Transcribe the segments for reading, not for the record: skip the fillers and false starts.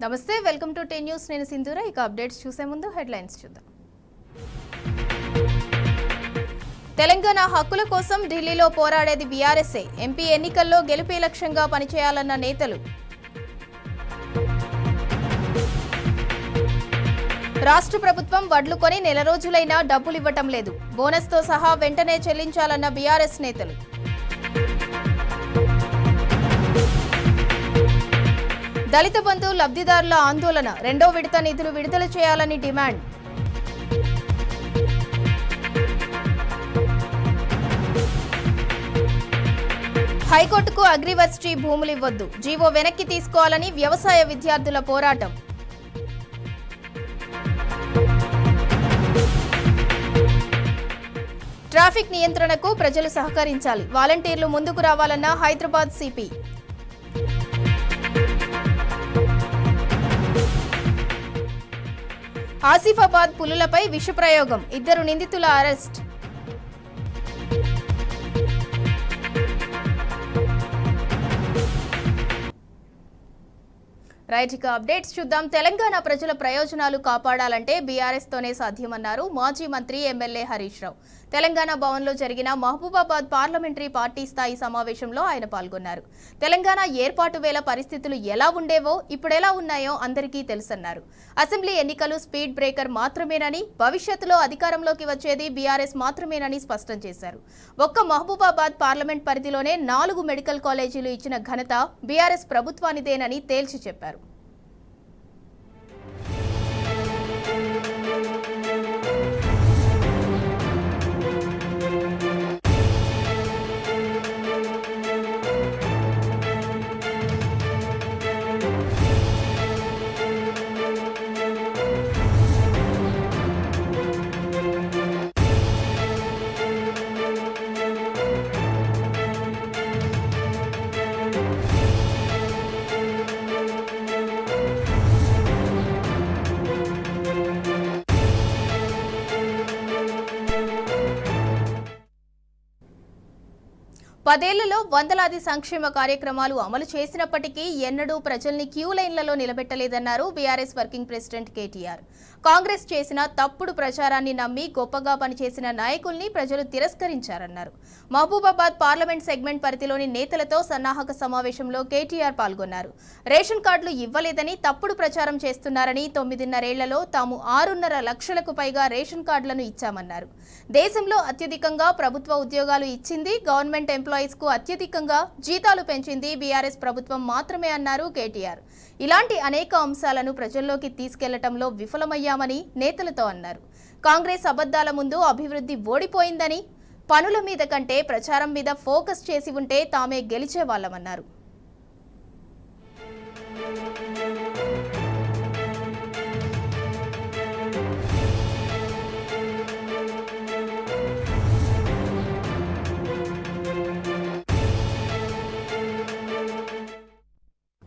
నమస్తే welcome to 10 news నేను సింధూర ఇక అప్డేట్స్ చూసే ముందు హెడ్లైన్స్ చూద్దాం తెలంగాణ హక్కుల కోసం ఢిల్లీలో పోరాడేది బీఆర్ఎస్ఏ ఎంపీ ఎన్నికల్లో గెలుపే లక్ష్యంగా పనిచేయాలన్న నేతలు రాష్ట్ర ప్రభుత్వం వడ్లు కొని నెల రోజులైనా డబ్బులు ఇవ్వటం లేదు బోనస్ తో సహా వెంటనే చెల్లించాలన్న బీఆర్ఎస్ నేతలు దళిత బంధు లబ్ధిదారుల ఆందోళన రెండో విడత నిధులు విడుదల చేయాలని డిమాండ్ హైకోర్టుకు అగ్రివర్సిటీ భూములు ఇవ్వొద్దు జీవో వెనక్కి తీసుకోవాలని వ్యవసాయ విద్యార్థుల పోరాటం ట్రాఫిక్ నియంత్రణకు ప్రజలు సహకరించాలి వాలంటీర్లు ముందుకు రావాలన్న హైదరాబాద్ సిపి ఆసిఫాబాద్ పులులపై విషప్రయోగం ఇద్దరు నిందితుల అరెస్ట్ రైట్ ఇక అప్డేట్స్ చూద్దాం తెలంగాణ ప్రజల ప్రయోజనాలు కాపాడాలంటే బీఆర్ఎస్ తోనే సాధ్యమన్నారు మాజీ మంత్రి ఎమ్మెల్యే హరీష్ రావు తెలంగాణ భవన్లో జరిగిన మహబూబాబాద్ పార్లమెంటరీ పార్టీ స్థాయి సమావేశంలో ఆయన పాల్గొన్నారు తెలంగాణ ఏర్పాటు వేళ పరిస్థితులు ఎలా ఉండేవో ఇప్పుడెలా ఉన్నాయో అందరికీ తెలుసన్నారు అసెంబ్లీ ఎన్నికలు స్పీడ్ బ్రేకర్ మాత్రమేనని భవిష్యత్తులో అధికారంలోకి వచ్చేది బీఆర్ఎస్ మాత్రమేనని స్పష్టం చేశారు ఒక్క మహబూబాబాద్ పార్లమెంట్ పరిధిలోనే 4 మెడికల్ కాలేజీలు ఇచ్చిన ఘనత బీఆర్ఎస్ ప్రభుత్వానిదేనని తేల్చి చెప్పారు పదేళ్లలో వందలాది సంక్షేమ కార్యక్రమాలు అమలు చేసినప్పటికీ ఎన్నడూ ప్రజల్ని క్యూ లైన్లలో నిలబెట్టలేదన్నారు BRS working president KTR Congress చేసిన తప్పుడు ప్రచారాన్ని నమ్మి గొప్పగా పనిచేసిన నాయకుల్ని ప్రజలు తిరస్కరించారన్నారు మహబూబాబాద్ పార్లమెంట్ సెగ్మెంట్ పరిధిలోని నేతలతో సన్నాహక సమావేశంలో కేటీఆర్ పాల్గొన్నారు రేషన్ కార్డులు ఇవ్వలేదని తప్పుడు ప్రచారం చేస్తున్నారని 9.5 ఏళ్లలో తాము 6.5 లక్షలకు పైగా రేషన్ కార్డులను ఇచ్చామన్నారు దేశంలో అత్యధికంగా ప్రభుత్వ ఉద్యోగాలు ఇచ్చింది గవర్నమెంట్ ఎంప్లాయీస్ కు అత్యధికంగా జీతాలు పెంచింది బీఆర్ఎస్ ప్రభుత్వం మాత్రమే అన్నారు కేటీఆర్ ఇలాంటి అనేక అంశాలను ప్రజల్లోకి తీసుకెళ్లటంలో విఫలమయ్యామని నేతలతో అన్నారు కాంగ్రెస్ అబద్ధాల ముందు అభివృద్ధి ఓడిపోయిందని పనుల మీద కంటే ప్రచారం మీద ఫోకస్ చేసి ఉంటే తామే గెలిచేవాళ్లమన్నారు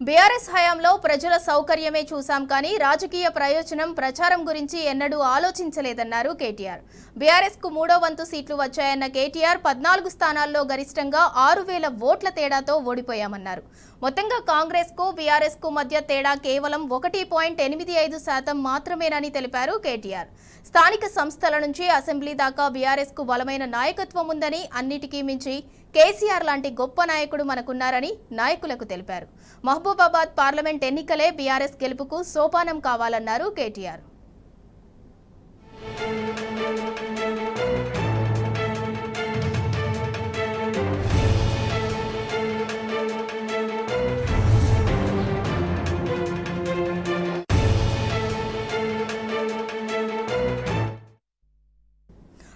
బీఆర్ఎస్ హయాంలో ప్రజల సౌకర్యమే చూశాం కానీ రాజకీయ ప్రయోజనం ప్రచారం గురించి ఎన్నడూ ఆలోచించలేదన్నారు కేటీఆర్ బీఆర్ఎస్ కు 3వ వంతు సీట్లు వచ్చాయన్న కేటీఆర్ 14 స్థానాల్లో గరిష్టంగా 6,000 ఓట్ల తేడాతో ఓడిపోయామన్నారు మొత్తంగా కాంగ్రెస్ కు బీఆర్ఎస్ కు మధ్య తేడా కేవలం 1.85% మాత్రమేనని తెలిపారు కేటీఆర్ స్థానిక సంస్థల నుంచి అసెంబ్లీ దాకా బీఆర్ఎస్ కు బలమైన నాయకత్వం ఉందని అన్నిటికీ మించి కేసీఆర్ లాంటి గొప్ప నాయకుడు మనకున్నారని నాయకులకు తెలిపారు మహబూబాబాద్ పార్లమెంట్ ఎన్నికలే బీఆర్ఎస్ గెలుపుకు సోపానం కావాలన్నారు కేటీఆర్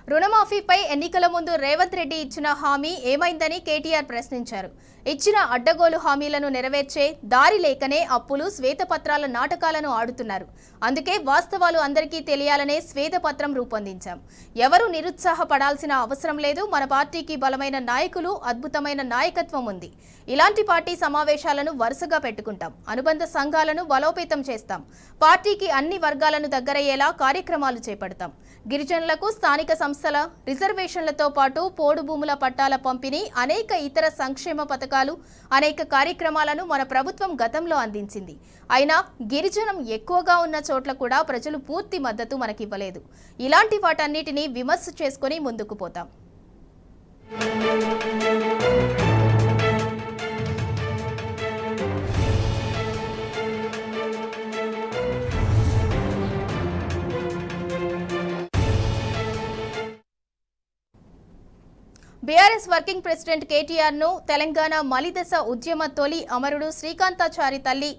రుణమాఫీపై ఎన్నికల ముందు రేవంత్ రెడ్డి ఇచ్చిన హామీ ఏమైందని కేటీఆర్ ప్రశ్నించారు ఇచ్చిన అడ్డగోలు హామీలను నెరవేర్చే దారి లేకనే అప్పులు శ్వేతపత్రాల నాటకాలను ఆడుతున్నారు అందుకే వాస్తవాలు అందరికీ తెలియాలనే శ్వేతపత్రం రూపొందించాం ఎవరు నిరుత్సాహపడాల్సిన అవసరం లేదు మన పార్టీకి బలమైన నాయకులు అద్భుతమైన నాయకత్వం ఉంది ఇలాంటి పార్టీ సమావేశాలను వరుసగా పెట్టుకుంటాం. అనుబంధ సంఘాలను బలోపేతం చేస్తాం. పార్టీకి అన్ని వర్గాలను దగ్గరయ్యేలా కార్యక్రమాలు చేపడతాం. గిరిజనులకు స్థానిక సంస్థల రిజర్వేషన్లతో పాటు పోడు భూముల పట్టాల పంపిణీ, అనేక ఇతర సంక్షేమ పథకాలు, అనేక కార్యక్రమాలను మన ప్రభుత్వం గతంలో అందించింది. అయినా గిరిజనం ఎక్కువగా ఉన్న చోట్ల కూడా ప్రజలు పూర్తి మద్దతు మనకివ్వలేదు. ఇలాంటి వాటన్నిటిని విమర్శ చేసుకుని ముందుకు పోతాం. బీఆర్ఎస్ వర్కింగ్ ప్రెసిడెంట్ కేటీఆర్ ను తెలంగాణ మలిదశ ఉద్యమ తొలి అమరుడు శ్రీకాంతాచారి తల్లి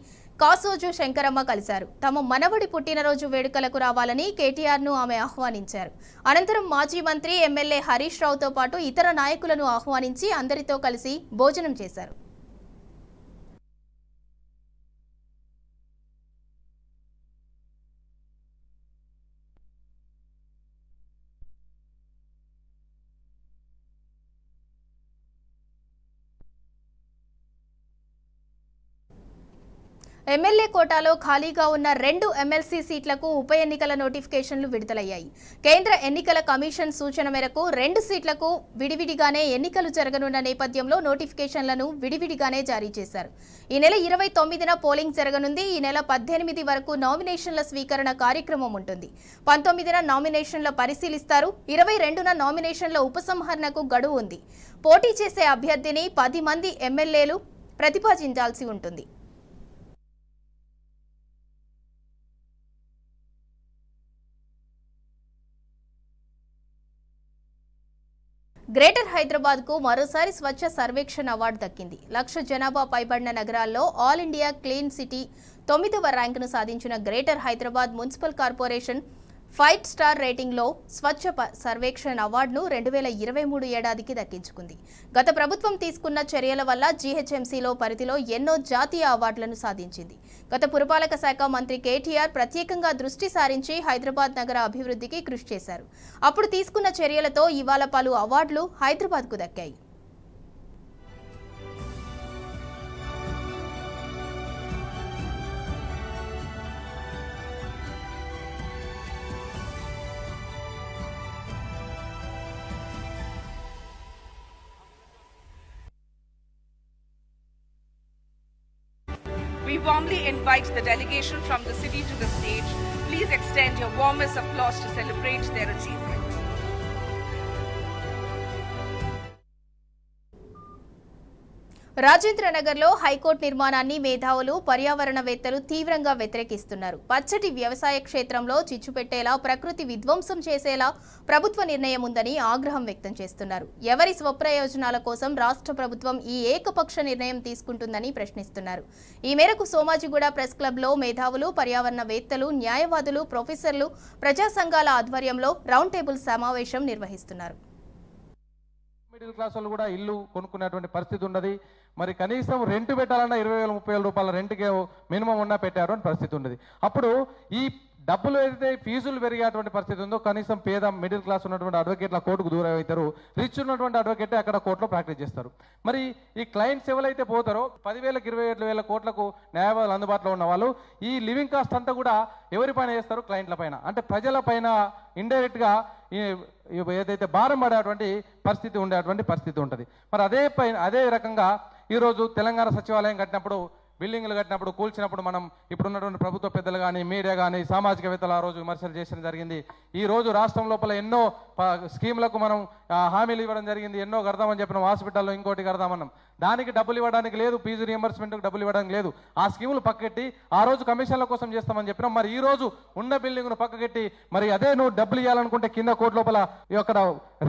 కాసోజు శంకరమ్మ కలిశారు. తమ మనవడి పుట్టినరోజు వేడుకలకు రావాలని కేటీఆర్ ను ఆమె ఆహ్వానించారు. అనంతరం మాజీ మంత్రి ఎమ్మెల్యే హరీష్ రావుతో పాటు ఇతర నాయకులను ఆహ్వానించి అందరితో కలిసి భోజనం చేశారు. ఎమ్మెల్యే కోటాలో ఖాళీగా ఉన్న 2 ఎమ్మెల్సీ సీట్లకు ఉప ఎన్నికల నోటిఫికేషన్లు విడుదలయ్యాయి. కేంద్ర ఎన్నికల కమిషన్ సూచన మేరకు 2 సీట్లకు విడివిడిగానే ఎన్నికలు జరగనున్న నేపథ్యంలో నోటిఫికేషన్లను విడివిడిగానే జారీ చేశారు. ఈ నెల 29న పోలింగ్ జరగనుంది. ఈ నెల 18 వరకు నామినేషన్ల స్వీకరణ కార్యక్రమం ఉంటుంది. 19న నామినేషన్ల పరిశీలిస్తారు. 22న నామినేషన్ల ఉపసంహరణకు గడువు ఉంది. పోటీ చేసే అభ్యర్థిని 10 మంది ఎమ్మెల్యేలు ప్రతిపాదించాల్సి ఉంటుంది. గ్రేటర్ హైదరాబాద్ కు మరోసారి స్వచ్ఛ సర్వేక్షణ అవార్డు దక్కింది. 1,00,000 జనాభా పైబడిన నగరాల్లో ఆల్ ఇండియా క్లీన్ సిటీ 9వ ర్యాంకును సాధించిన greater Hyderabad municipal corporation 5 star రేటింగ్లో స్వచ్ఛ సర్వేక్షణ అవార్డును 2023 ఏడాదికి దక్కించుకుంది. గత ప్రభుత్వం తీసుకున్న చర్యల వల్ల జీహెచ్ఎంసీలో పరిధిలో ఎన్నో జాతీయ అవార్డులను సాధించింది. గత పురపాలక శాఖ మంత్రి కేటీఆర్ ప్రత్యేకంగా దృష్టి సారించి హైదరాబాద్ నగర అభివృద్ధికి కృషి చేశారు. అప్పుడు తీసుకున్న చర్యలతో ఇవాళ పలు అవార్డులు హైదరాబాద్కు దక్కాయి. We warmly invite the delegation from the city to the stage. Please extend your warmest applause to celebrate their achievement. రాజేంద్రనగర్లో హైకోర్టు నిర్మాణాన్ని మేధావులు, పర్యావరణవేత్తలు తీవ్రంగా వ్యతిరేకిస్తున్నారు. పచ్చటి వ్యవసాయ క్షేత్రంలో చిచ్చు పెట్టేలా, ప్రకృతి విధ్వంసం చేసేలా ప్రభుత్వ నిర్ణయం ఉందని ఆగ్రహం వ్యక్తం చేస్తున్నారు. ఎవరి స్వప్రయోజనాల కోసం రాష్ట్ర ప్రభుత్వం ఈ ఏకపక్ష నిర్ణయం తీసుకుంటుందని ప్రశ్నిస్తున్నారు. ఈ మేరకు సోమాజిగూడ ప్రెస్ క్లబ్లో మేధావులు, పర్యావరణవేత్తలు, న్యాయవాదులు, ప్రొఫెసర్లు, ప్రజా సంఘాల ఆధ్వర్యంలో రౌండ్ టేబుల్ సమావేశం నిర్వహిస్తున్నారు. మిడిల్ క్లాస్ వాళ్ళు కూడా ఇల్లు కొనుక్కునేటువంటి పరిస్థితి ఉన్నది. మరి కనీసం రెంట్ పెట్టాలన్నా 20,000 30,000 రూపాయల రెంట్కే మినిమం ఉన్నా పెట్టారు అని పరిస్థితి ఉన్నది. అప్పుడు ఈ డబ్బులు ఏదైతే ఫీజులు పెరిగేటువంటి పరిస్థితి ఉందో కనీసం పేద మిడిల్ క్లాస్ ఉన్నటువంటి అడ్వకేట్ల కోర్టుకు దూరం అవుతారు. రిచ్ ఉన్నటువంటి అడ్వకేటే అక్కడ కోర్టులో ప్రాక్టీస్ చేస్తారు. మరి ఈ క్లయింట్స్ ఎవరైతే పోతారో 10,000కి 27,000 కోట్లకు న్యాయవాదులు అందుబాటులో ఉన్న వాళ్ళు ఈ లివింగ్ కాస్ట్ అంతా కూడా ఎవరిపైన చేస్తారు? క్లయింట్ల పైన, అంటే ప్రజల పైన ఇండైరెక్ట్గా ఏదైతే భారం పడేటువంటి పరిస్థితి ఉండేటువంటి పరిస్థితి ఉంటుంది. మరి అదే రకంగా ఈరోజు తెలంగాణ సచివాలయం కట్టినప్పుడు, బిల్డింగ్లు కట్టినప్పుడు, కూల్చినప్పుడు మనం ఇప్పుడు ఉన్నటువంటి ప్రభుత్వ పెద్దలు కానీ, మీడియా కానీ, సామాజికవేత్తలు ఆ రోజు విమర్శలు చేయడం జరిగింది. ఈ రోజు రాష్ట్రం లోపల ఎన్నో స్కీములకు మనం హామీలు ఇవ్వడం జరిగింది. ఎన్నో కడదామని చెప్పినాం. హాస్పిటల్లో ఇంకోటి కడదామన్నాం. దానికి డబ్బులు ఇవ్వడానికి లేదు, ఫీజు రియంబర్స్మెంట్కి డబ్బులు ఇవ్వడానికి లేదు. ఆ స్కీములు పక్కకెట్టి ఆ రోజు కమిషన్ల కోసం చేస్తామని చెప్పినాం. మరి ఈ రోజు ఉన్న బిల్డింగ్ను పక్కకెట్టి మరి అదే నువ్వు డబ్బులు ఇవ్వాలనుకుంటే కింద కోర్టు లోపల అక్కడ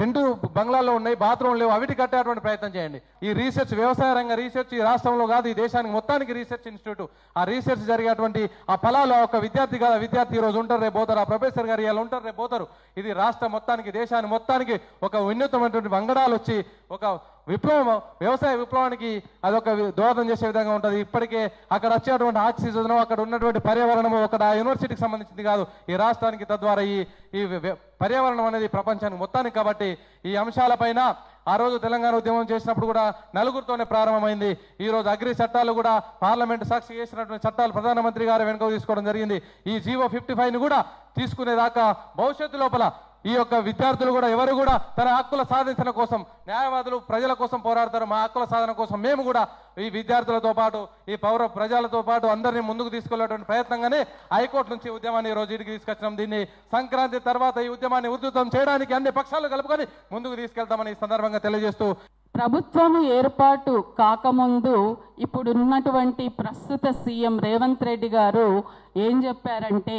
2 బంగ్లాల్లో ఉన్నాయి, బాత్రూమ్ లేవు, అవిటి కట్టేటువంటి ప్రయత్నం చేయండి. ఈ రీసెర్చ్, వ్యవసాయ రంగ రీసెర్చ్ ఈ రాష్ట్రంలో కాదు, ఈ దేశానికి మొత్తానికి రీసెర్చ్ ఇన్స్టిట్యూట్. ఆ రీసెర్చ్ జరిగేటువంటి ఆ ఫలాలు ఒక విద్యార్థి కాదు, విద్యార్థి ఈ రోజు ఉంటారు, రేపు పోతారు. ఆ ప్రొఫెసర్ గారు ఇలా ఉంటారు, రేపు పోతారు. ఇది రాష్ట్రం మొత్తానికి, దేశాన్ని మొత్తానికి ఒక వినూత్నమైనటువంటి వంగడాలు వచ్చి ఒక విప్లవం, వ్యవసాయ విప్లవానికి అదొక దోహదం చేసే విధంగా ఉంటుంది. ఇప్పటికే అక్కడ వచ్చేటువంటి ఆక్సిజన్, అక్కడ ఉన్నటువంటి పర్యావరణము ఒక యూనివర్సిటీకి సంబంధించింది కాదు, ఈ రాష్ట్రానికి. తద్వారా ఈ పర్యావరణం అనేది ప్రపంచానికి మొత్తానికి. కాబట్టి ఈ అంశాలపైన ఆ రోజు తెలంగాణ ఉద్యమం చేసినప్పుడు కూడా నలుగురితోనే ప్రారంభమైంది. ఈ రోజు అగ్రి చట్టాలు కూడా పార్లమెంట్ సాక్షి చేసినటువంటి చట్టాలు ప్రధానమంత్రి గారు వెనుక తీసుకోవడం జరిగింది. ఈ జీవో 55ని కూడా తీసుకునేదాకా భవిష్యత్తు లోపల ఈ యొక్క విద్యార్థులు కూడా ఎవరు కూడా తన హక్కుల సాధన కోసం, న్యాయవాదులు ప్రజల కోసం పోరాడతారు. మా హక్కుల సాధన కోసం మేము కూడా ఈ విద్యార్థులతో పాటు ఈ పౌర ప్రజలతో పాటు అందరినీ ముందుకు తీసుకెళ్లేటువంటి ప్రయత్నంగానే హైకోర్టు నుంచి ఉద్యమాన్ని ఈ రోజు ఇడికి తీసుకొచ్చినాం. దీన్ని సంక్రాంతి తర్వాత ఈ ఉద్యమాన్ని ఉధృతం చేయడానికి అన్ని పక్షాలు కలుపుకొని ముందుకు తీసుకెళ్తామని ఈ సందర్భంగా తెలియజేస్తూ, ప్రభుత్వం ఏర్పాటు కాకముందు ఇప్పుడున్నటువంటి ప్రస్తుత సీఎం రేవంత్ రెడ్డి గారు ఏం చెప్పారంటే,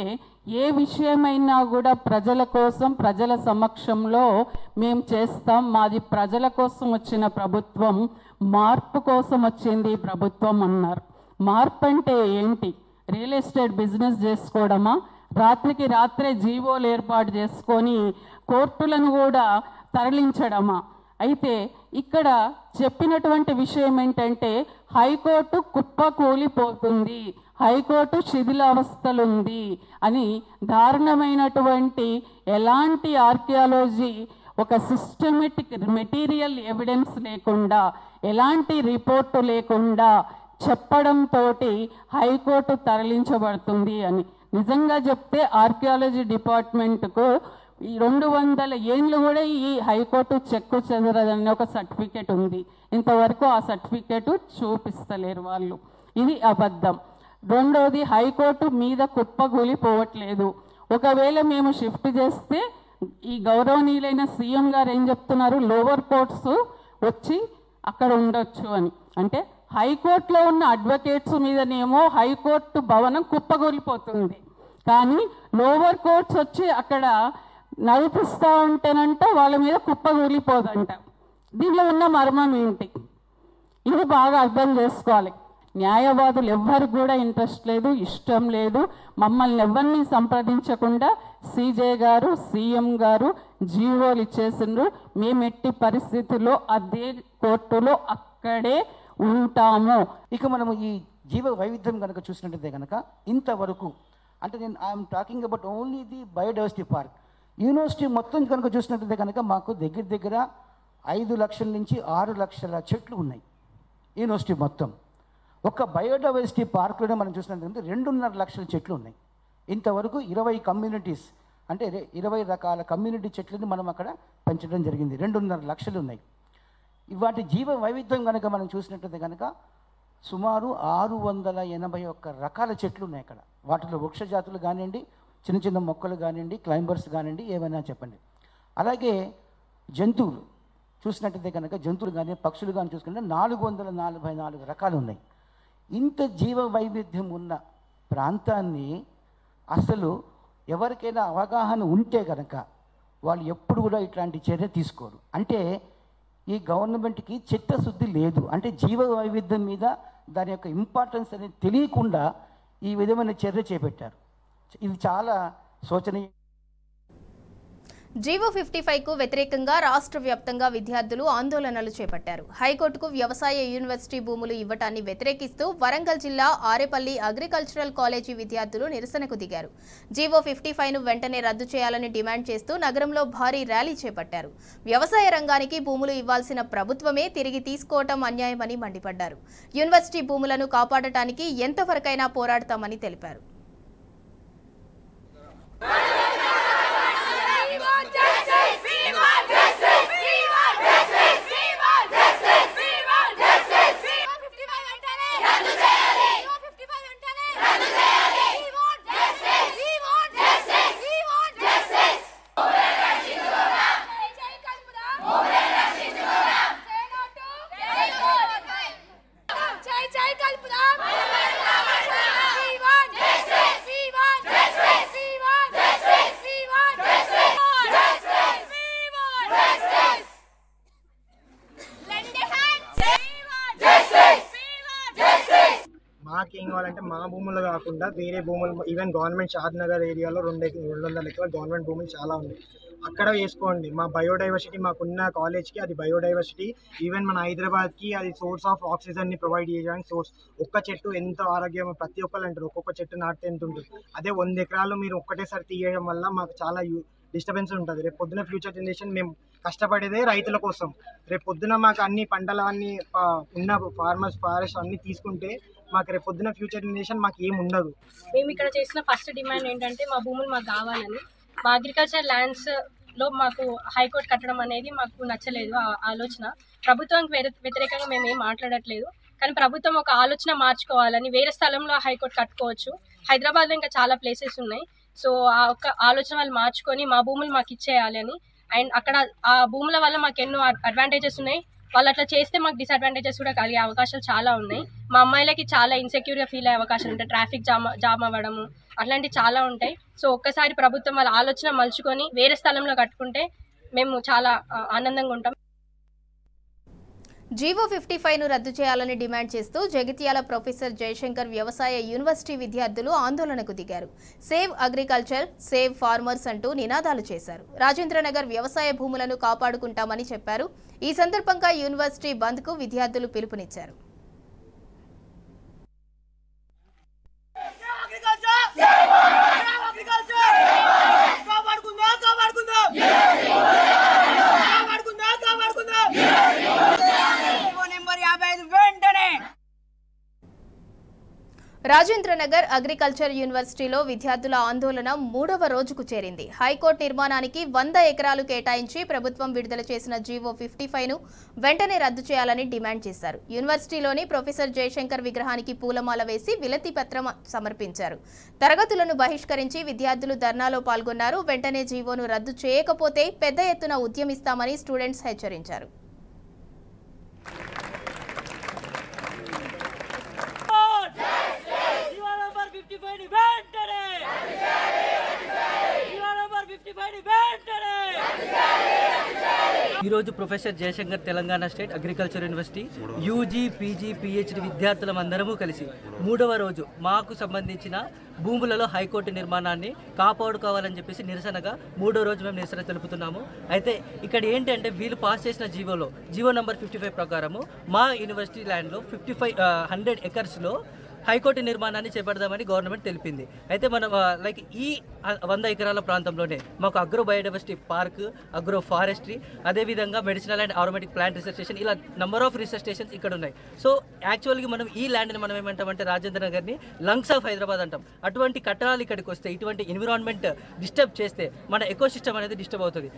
ఏ విషయమైనా కూడా ప్రజల కోసం, ప్రజల సమక్షంలో మేము చేస్తాం, మాది ప్రజల కోసం వచ్చిన ప్రభుత్వం, మార్పు కోసం వచ్చింది ఈ ప్రభుత్వం అన్నారు. మార్పు అంటే ఏంటి? రియల్ ఎస్టేట్ బిజినెస్ చేసుకోవడమా? రాత్రికి రాత్రే జీవోలు ఏర్పాటు చేసుకొని కోర్టులను కూడా తరలించడమా? అయితే ఇక్కడ చెప్పినటువంటి విషయం ఏంటంటే, హైకోర్టు కుప్పకూలిపోతుంది, హైకోర్టు శిథిలావస్థలుంది అని దారుణమైనటువంటి ఎలాంటి ఆర్కియాలజీ, ఒక సిస్టమేటిక్ మెటీరియల్ ఎవిడెన్స్ లేకుండా, ఎలాంటి రిపోర్టు లేకుండా చెప్పడంతో హైకోర్టు తరలించబడుతుంది అని. నిజంగా చెప్తే ఆర్కియాలజీ డిపార్ట్మెంట్కు ఈ 200 ఏళ్ళు కూడా ఈ హైకోర్టు చెక్కు చెదరదని ఒక సర్టిఫికేట్ ఉంది. ఇంతవరకు ఆ సర్టిఫికేట్ చూపిస్తలేరు వాళ్ళు. ఇది అబద్ధం. రెండోది, హైకోర్టు మీద కుప్పగూలిపోవట్లేదు. ఒకవేళ మేము షిఫ్ట్ చేస్తే ఈ గౌరవనీయులైన సీఎం గారు ఏం చెప్తున్నారు, లోవర్ కోర్ట్స్ వచ్చి అక్కడ ఉండొచ్చు అని. అంటే హైకోర్టులో ఉన్న అడ్వకేట్స్ మీదనేమో హైకోర్టు భవనం కుప్పగూలిపోతుంది, కానీ లోవర్ కోర్ట్స్ వచ్చి అక్కడ నడిపిస్తూ ఉంటేనంట వాళ్ళ మీద కుప్పగూలిపోదంట. దీనిలో ఉన్న మర్మం ఏంటి? ఇది బాగా అర్థం చేసుకోవాలి. న్యాయవాదులు ఎవ్వరు కూడా ఇంట్రెస్ట్ లేదు, ఇష్టం లేదు. మమ్మల్ని ఎవరిని సంప్రదించకుండా సీజే గారు, సీఎం గారు జీవోలు ఇచ్చేసిండ్రు. మేము ఎట్టి పరిస్థితుల్లో అదే కోర్టులో అక్కడే ఉంటాము. ఇక మనము ఈ జీవ వైవిధ్యం కనుక చూసినట్టయితే కనుక ఇంతవరకు, అంటే నేను I'm talking about only the biodiversity park. University మొత్తం కనుక చూసినట్టయితే కనుక మాకు దగ్గర 5 లక్షల నుంచి 6 లక్షల చెట్లు ఉన్నాయి యూనివర్సిటీ మొత్తం. ఒక బయోడైవర్సిటీ పార్క్లోనే మనం చూసినట్లయితే 2.5 లక్షల చెట్లు ఉన్నాయి. ఇంతవరకు 20 కమ్యూనిటీస్, అంటే 20 రకాల కమ్యూనిటీ చెట్లని మనం అక్కడ పెంచడం జరిగింది. 2.5 లక్షలు ఉన్నాయి. వాటి జీవ వైవిధ్యం కనుక మనం చూసినట్లయితే కనుక సుమారు 681 రకాల చెట్లు ఉన్నాయి అక్కడ. వాటిలో వృక్ష జాతులు కానివ్వండి, చిన్న చిన్న మొక్కలు కానివ్వండి, క్లైంబర్స్ కానివ్వండి, ఏమైనా చెప్పండి. అలాగే జంతువులు చూసినట్టయితే కనుక జంతువులు కానీ పక్షులు కానీ చూసుకుంటే 444 రకాలు ఉన్నాయి. ఇంత జీవ వైవిధ్యం ఉన్న ప్రాంతాన్ని అసలు ఎవరికైనా అవగాహన ఉంటే కనుక వాళ్ళు ఎప్పుడు కూడా ఇట్లాంటి చర్య తీసుకోరు. అంటే ఈ గవర్నమెంట్కి చిత్తశుద్ధి లేదు. అంటే జీవ వైవిధ్యం మీద దాని యొక్క ఇంపార్టెన్స్ అనేది తెలియకుండా ఈ విధమైన చర్య చేపట్టారు. ఇది చాలా శోచనీయం. జీవో 55కు వ్యతిరేకంగా రాష్ట్ర వ్యాప్తంగా విద్యార్థులు ఆందోళనలు చేపట్టారు. హైకోర్టుకు వ్యవసాయ యూనివర్సిటీ భూములు ఇవ్వటాన్ని వ్యతిరేకిస్తూ వరంగల్ జిల్లా ఆరేపల్లి అగ్రికల్చరల్ కాలేజీ విద్యార్థులు నిరసనకు దిగారు. జీవో 55ను వెంటనే రద్దు చేయాలని డిమాండ్ చేస్తూ నగరంలో భారీ ర్యాలీ చేపట్టారు. వ్యవసాయ రంగానికి భూములు ఇవ్వాల్సిన ప్రభుత్వమే తిరిగి తీసుకోవటం అన్యాయమని మండిపడ్డారు. యూనివర్సిటీ భూములను కాపాడటానికి ఎంతవరకైనా పోరాడతామని తెలిపారు. మాకేం కావాలంటే మా భూములు కాకుండా వేరే భూములు, ఈవెన్ గవర్నమెంట్ షాద్నగర్ ఏరియాలో 200 ఎకరాల గవర్నమెంట్ భూములు చాలా ఉన్నాయి, అక్కడ వేసుకోండి. మా బయోడైవర్సిటీ, మాకున్న కాలేజ్కి అది బయోడైవర్సిటీ. ఈవెన్ మన హైదరాబాద్కి అది సోర్స్ ఆఫ్ ఆక్సిజన్ని ప్రొవైడ్ చేయడానికి సోర్స్. ఒక్క చెట్టు ఎంత ఆరోగ్యం, ప్రతి ఒక్కరు అంటారు ఒక్కొక్క చెట్టు నాటితే ఎంత ఉంటుంది. అదే 100 ఎకరాలు మీరు ఒక్కటేసారి తీయడం వల్ల మాకు చాలా డిస్టర్బెన్స్ ఉంటుంది. రేపు పొద్దున ఫ్యూచర్ జనరేషన్ మేము కష్టపడేదే రైతుల కోసం. రేపు పొద్దున మాకు అన్ని పంటలు అన్ని ఉన్న ఫారెస్ట్ అన్ని తీసుకుంటే మాకు రేపు పొద్దున ఫ్యూచర్ జనరేషన్ మాకు ఏమి ఉండదు. మేము ఇక్కడ చేసిన ఫస్ట్ డిమాండ్ ఏంటంటే మా భూములు మాకు కావాలని. మా అగ్రికల్చర్ ల్యాండ్స్లో మాకు హైకోర్టు కట్టడం అనేది మాకు నచ్చలేదు. ఆలోచన ప్రభుత్వానికి వ్యతిరేకంగా మేము ఏం మాట్లాడట్లేదు, కానీ ప్రభుత్వం ఒక ఆలోచన మార్చుకోవాలని. వేరే స్థలంలో హైకోర్టు కట్టుకోవచ్చు, హైదరాబాద్లో ఇంకా చాలా ప్లేసెస్ ఉన్నాయి. సో ఆ ఒక్క ఆలోచన వాళ్ళు మార్చుకొని మా భూములు మాకు ఇచ్చేయాలని. అండ్ అక్కడ ఆ భూముల వల్ల మాకు ఎన్నో అడ్వాంటేజెస్ ఉన్నాయి. వాళ్ళు అట్లా చేస్తే మాకు డిసడ్వాంటేజెస్ కూడా కలిగే అవకాశాలు చాలా ఉన్నాయి. మా అమ్మాయిలకి చాలా ఇన్సెక్యూర్గా ఫీల్ అయ్యే అవకాశాలు ఉంటాయి. ట్రాఫిక్ జామ్ అవ్వడము అట్లాంటివి చాలా ఉంటాయి. సో ఒక్కసారి ప్రభుత్వం వాళ్ళ ఆలోచన మలుచుకొని వేరే స్థలంలో కట్టుకుంటే మేము చాలా ఆనందంగా ఉంటాం. జీవో 55ను రద్దు చేయాలని డిమాండ్ చేస్తూ జగిత్యాల ప్రొఫెసర్ జయశంకర్ వ్యవసాయ యూనివర్సిటీ విద్యార్థులు ఆందోళనకు దిగారు. సేవ్ అగ్రికల్చర్, సేవ్ ఫార్మర్స్ అంటూ నినాదాలు చేశారు. రాజేంద్రనగర్ వ్యవసాయ భూములను కాపాడుకుంటామని చెప్పారు. ఈ సందర్భంగా యూనివర్సిటీ బంద్కు విద్యార్థులు పిలుపునిచ్చారు. రాజేంద్రనగర్ అగ్రికల్చర్ యూనివర్సిటీలో విద్యార్థుల ఆందోళన 3వ రోజుకు చేరింది. హైకోర్టు నిర్మాణానికి 100 ఎకరాలు కేటాయించి ప్రభుత్వం విడుదల చేసిన జీవో 55ను వెంటనే రద్దు చేయాలని డిమాండ్ చేశారు. యూనివర్సిటీలోని ప్రొఫెసర్ జయశంకర్ విగ్రహానికి పూలమాల వేసి వినతి పత్రం సమర్పించారు. తరగతులను బహిష్కరించి విద్యార్థులు ధర్నాలో పాల్గొన్నారు. వెంటనే జీవోను రద్దు చేయకపోతే పెద్ద ఎత్తున ఉద్యమిస్తామని స్టూడెంట్స్ హెచ్చరించారు. ఈరోజు professor Jayashankar Telangana state agriculture university UG, PG, PhD విద్యార్థులందరము కలిసి 3వ రోజు మాకు సంబంధించిన భూములలో హైకోర్టు నిర్మాణాన్ని కాపాడుకోవాలని చెప్పేసి నిరసనగా 3వ రోజు మేము నిరసన తెలుపుతున్నాము. అయితే ఇక్కడ ఏంటంటే వీళ్ళు పాస్ చేసిన జీవో నంబర్ 55 ప్రకారము మా యూనివర్సిటీ ల్యాండ్లో 100 ఎకర్స్లో హైకోర్టు నిర్మాణాన్ని చేపడదామని గవర్నమెంట్ తెలిపింది. అయితే మనం లైక్ ఈ 100 ఎకరాల ప్రాంతంలోనే మాకు agro biodiversity park, agro forestry, అదేవిధంగా medicinal and aromatic plant research station, ఇలా నెంబర్ ఆఫ్ రీసెర్చ్ స్టేషన్స్ ఇక్కడ ఉన్నాయి. సో యాక్చువల్గా మనం ఈ ల్యాండ్ని మనం ఏమంటామంటే రాజేంద్ర నగర్ని లంగ్స్ ఆఫ్ హైదరాబాద్ అంటాం. అటువంటి కట్టడాలు ఇక్కడికి వస్తే, ఇటువంటి ఎన్విరాన్మెంట్ డిస్టర్బ్ చేస్తే మన ఎకోసిస్టమ్ అనేది డిస్టర్బ్ అవుతుంది.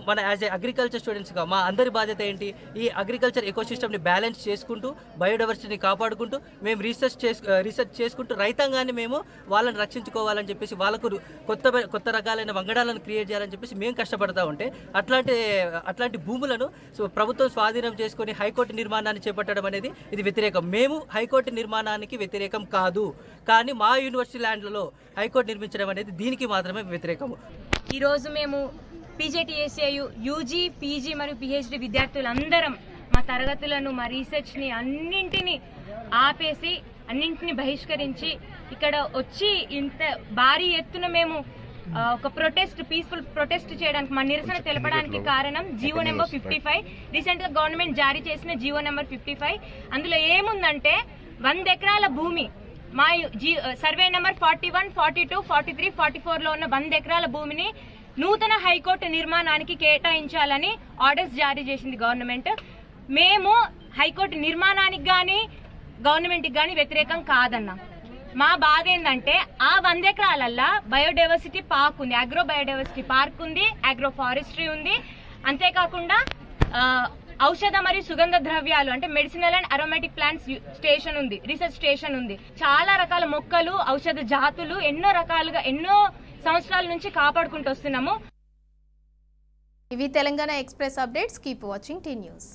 మన యాజ్ ఏ అగ్రికల్చర్ స్టూడెంట్స్గా మా అందరి బాధ్యత ఏంటి? ఈ అగ్రికల్చర్ ఎకోసిస్టమ్ని బ్యాలెన్స్ చేసుకుంటూ, బయోడైవర్సిటీని కాపాడుకుంటూ, మేము రీసెర్చ్ చేసుకుంటూ రైతాంగాన్ని మేము వాళ్ళని రక్షించుకోవాలని చెప్పేసి, వాళ్ళకు కొత్త రకాలైన వంగడాలను క్రియేట్ చేయాలని చెప్పేసి మేము కష్టపడతా ఉంటే అట్లాంటి భూములను ప్రభుత్వం స్వాధీనం చేసుకొని హైకోర్టు నిర్మాణాన్ని చేపట్టడం అనేది ఇది వ్యతిరేకం. మేము హైకోర్టు నిర్మాణానికి వ్యతిరేకం కాదు, కానీ మా యూనివర్సిటీ ల్యాండ్లలో హైకోర్టు నిర్మించడం అనేది దీనికి మాత్రమే వ్యతిరేకము. ఈరోజు మేము పీజేటీఎస్ఏయు యూజీ, పీజీ మరియు పిహెచ్డి విద్యార్థులందరం మా తరగతులను, మా రీసెర్చ్ని అన్నింటినీ ఆపేసి, అన్నింటిని బహిష్కరించి ఇక్కడ వచ్చి ఇంత భారీ ఎత్తున మేము ఒక పీస్ఫుల్ ప్రొటెస్ట్ చేయడానికి, మా నిరసన తెలపడానికి కారణం జీవో నెంబర్ 55. రీసెంట్ గా గవర్నమెంట్ జారీ చేసిన జీవో నెంబర్ 55. అందులో ఏముందంటే 100 ఎకరాల భూమి, మా సర్వే నెంబర్ 41, 42, 43, 44లో ఉన్న 100 ఎకరాల భూమిని నూతన హైకోర్టు నిర్మాణానికి కేటాయించాలని ఆర్డర్స్ జారీ చేసింది గవర్నమెంట్. మేము హైకోర్టు నిర్మాణానికి కానీ గవర్నమెంట్కి కానీ వ్యతిరేకం కాదన్నా. మా బాధ ఏంటంటే ఆ 100 ఎకరాలల్లా బయోడైవర్సిటీ పార్క్ ఉంది, అగ్రో బయోడైవర్సిటీ పార్క్ ఉంది, అగ్రో ఫారెస్ట్రీ ఉంది. అంతేకాకుండా ఔషధ మరియు సుగంధ ద్రవ్యాలు అంటే medicinal and aromatic plants station ఉంది, రీసెర్చ్ స్టేషన్ ఉంది. చాలా రకాల మొక్కలు, ఔషధ జాతులు ఎన్నో రకాలుగా ఎన్నో సంవత్సరాల నుంచి కాపాడుకుంటూ వస్తున్నాము. ఇవి Telangana express updates. Keep watching tea news.